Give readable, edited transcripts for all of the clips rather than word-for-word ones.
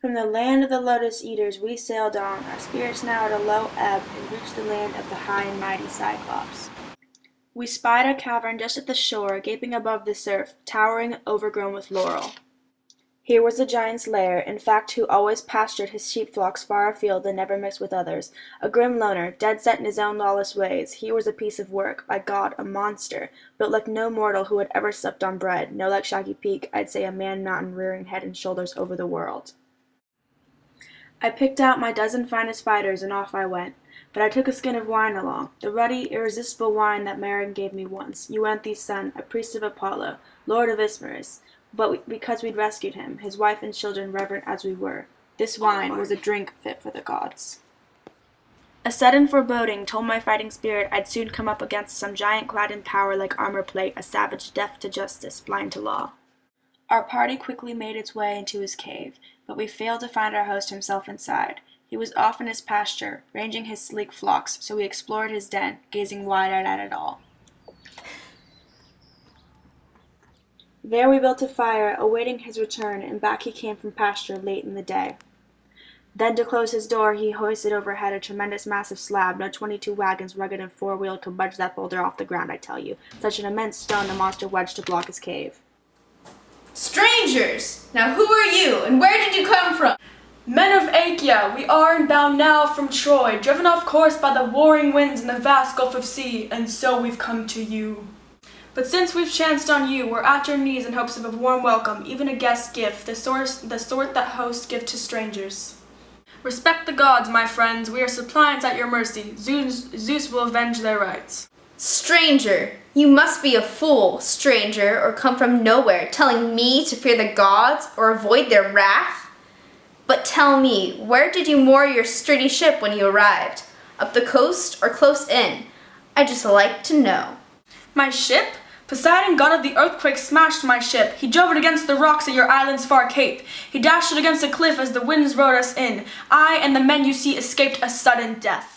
From the land of the Lotus Eaters we sailed on, our spirits now at a low ebb, and reached the land of the high and mighty Cyclops. We spied a cavern just at the shore, gaping above the surf, towering, overgrown with laurel. Here was the giant's lair, in fact, who always pastured his sheep flocks far afield and never mixed with others. A grim loner, dead set in his own lawless ways. Here was a piece of work, by God, a monster, built like no mortal who had ever slept on bread. No like Shaggy Peak, I'd say a man-mountain rearing head and shoulders over the world. I picked out my dozen finest fighters, and off I went. But I took a skin of wine along, the ruddy, irresistible wine that Marin gave me once, Euanthes' son, a priest of Apollo, lord of Ismarus, but because we'd rescued him, his wife and children reverent as we were. This wine was a drink fit for the gods. A sudden foreboding told my fighting spirit I'd soon come up against some giant clad in power like armor plate, a savage deaf to justice, blind to law. Our party quickly made its way into his cave, but we failed to find our host himself inside. He was off in his pasture, ranging his sleek flocks, so we explored his den, gazing wide-eyed at it all. There we built a fire, awaiting his return, and back he came from pasture late in the day. Then to close his door, he hoisted overhead a tremendous massive slab. No 22 wagons, rugged and four-wheeled, could budge that boulder off the ground, I tell you. Such an immense stone the monster wedged to block his cave. Strangers! Now who are you, and where did you come from? Men of Achaia, we are inbound now from Troy, driven off course by the warring winds in the vast gulf of sea, and so we've come to you. But since we've chanced on you, we're at your knees in hopes of a warm welcome, even a guest gift, the sort that hosts give to strangers. Respect the gods, my friends, we are suppliants at your mercy. Zeus will avenge their rights. Stranger, you must be a fool, stranger, or come from nowhere, telling me to fear the gods or avoid their wrath? But tell me, where did you moor your sturdy ship when you arrived? Up the coast or close in? I'd just like to know. My ship? Poseidon, god of the earthquake, smashed my ship. He drove it against the rocks at your island's far cape. He dashed it against a cliff as the winds rode us in. I and the men you see escaped a sudden death.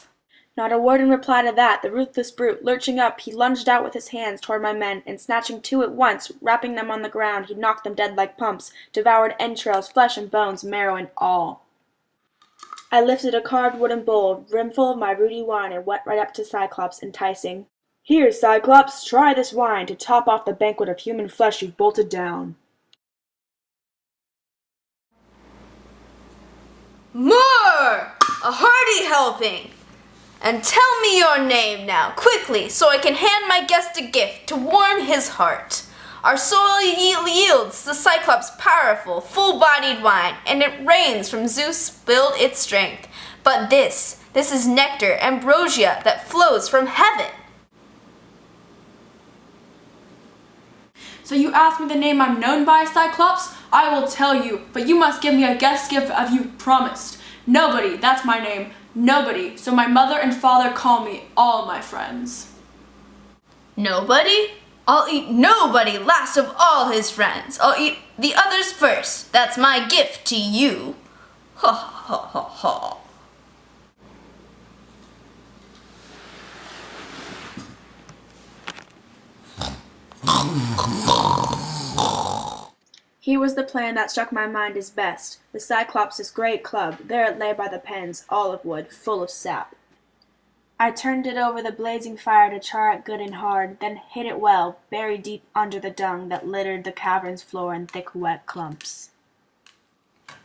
Not a word in reply to that, the ruthless brute, lurching up, he lunged out with his hands toward my men, and snatching two at once, wrapping them on the ground, he knocked them dead like pumps, devoured entrails, flesh and bones, marrow and all. I lifted a carved wooden bowl, brimful of my ruddy wine, and went right up to Cyclops, enticing. Here, Cyclops, try this wine, to top off the banquet of human flesh you've bolted down. More! A hearty helping! And tell me your name now, quickly, so I can hand my guest a gift to warm his heart. Our soil yields the Cyclops powerful, full-bodied wine, and it rains from Zeus build its strength. But this is nectar, ambrosia, that flows from heaven. So you ask me the name I'm known by, Cyclops? I will tell you, but you must give me a guest gift as you promised. Nobody, that's my name. Nobody, so my mother and father call me all my friends. Nobody? I'll eat nobody last of all his friends. I'll eat the others first. That's my gift to you. Ha ha ha ha. Here was the plan that struck my mind as best. The Cyclops' great club, there it lay by the pens, olive wood, full of sap. I turned it over the blazing fire to char it good and hard, then hid it well, buried deep under the dung that littered the cavern's floor in thick wet clumps.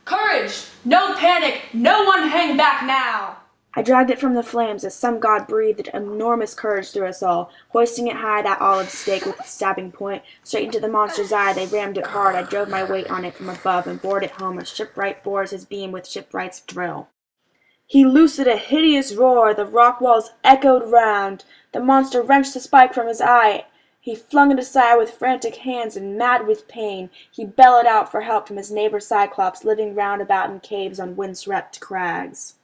Courage! No panic! No one hang back now! I dragged it from the flames as some god breathed enormous courage through us all, hoisting it high that olive stake with its stabbing point. Straight into the monster's eye they rammed it hard. I drove my weight on it from above and bored it home as shipwright bores his beam with shipwright's drill. He loosed a hideous roar, the rock walls echoed round. The monster wrenched the spike from his eye. He flung it aside with frantic hands, and mad with pain, he bellowed out for help from his neighbor Cyclops, living round about in caves on wind-swept crags.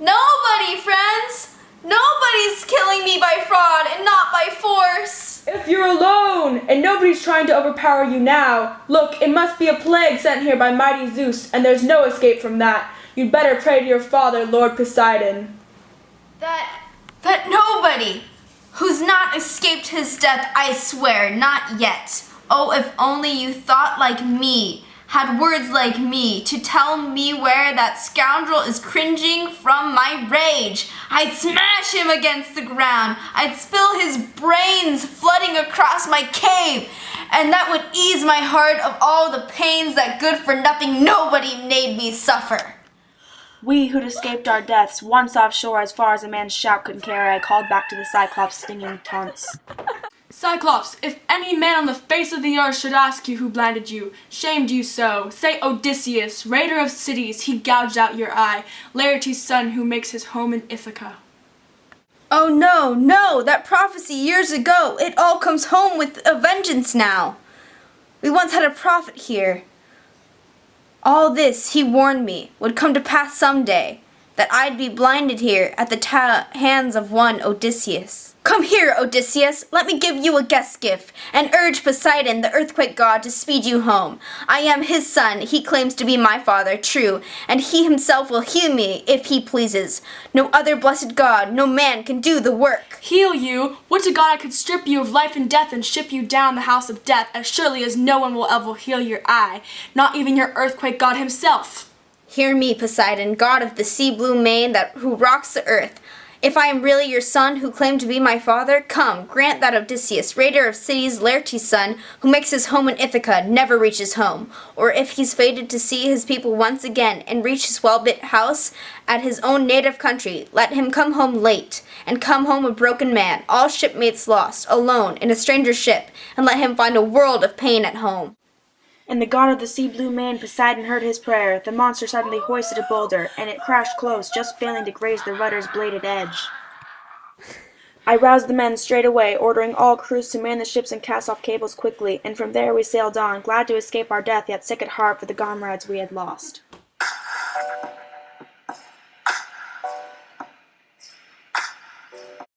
Nobody, friends! Nobody's killing me by fraud and not by force! If you're alone, and nobody's trying to overpower you now, look, it must be a plague sent here by mighty Zeus, and there's no escape from that. You'd better pray to your father, Lord Poseidon. That nobody who's not escaped his death, I swear, not yet. Oh, if only you thought like me, had words like me to tell me where that scoundrel is cringing from my rage, I'd smash him against the ground. I'd spill his brains flooding across my cave, and that would ease my heart of all the pains that good-for-nothing nobody made me suffer. We who'd escaped our deaths, once offshore as far as a man's shout could carry, I called back to the Cyclops' stinging taunts. Cyclops, if any man on the face of the earth should ask you who blinded you, shamed you so, say Odysseus, raider of cities, he gouged out your eye, Laertes' son who makes his home in Ithaca. Oh no, no, that prophecy years ago, it all comes home with a vengeance now. We once had a prophet here. All this, he warned me, would come to pass someday, that I'd be blinded here at the hands of one Odysseus. Come here, Odysseus, let me give you a guest gift, and urge Poseidon, the earthquake god, to speed you home. I am his son, he claims to be my father, true, and he himself will heal me if he pleases. No other blessed god, no man can do the work. Heal you? Would to God I could strip you of life and death and ship you down the house of death, as surely as no one will ever heal your eye, not even your earthquake god himself. Hear me, Poseidon, god of the sea-blue mane who rocks the earth. If I am really your son, who claim to be my father, come, grant that Odysseus, raider of cities, Laertes' son, who makes his home in Ithaca, never reaches home. Or if he's fated to see his people once again, and reach his well-built house at his own native country, let him come home late, and come home a broken man, all shipmates lost, alone, in a stranger ship, and let him find a world of pain at home. And the god of the sea-blue mane, Poseidon, heard his prayer. The monster suddenly hoisted a boulder, and it crashed close, just failing to graze the rudder's bladed edge. I roused the men straight away, ordering all crews to man the ships and cast off cables quickly, and from there we sailed on, glad to escape our death, yet sick at heart for the comrades we had lost.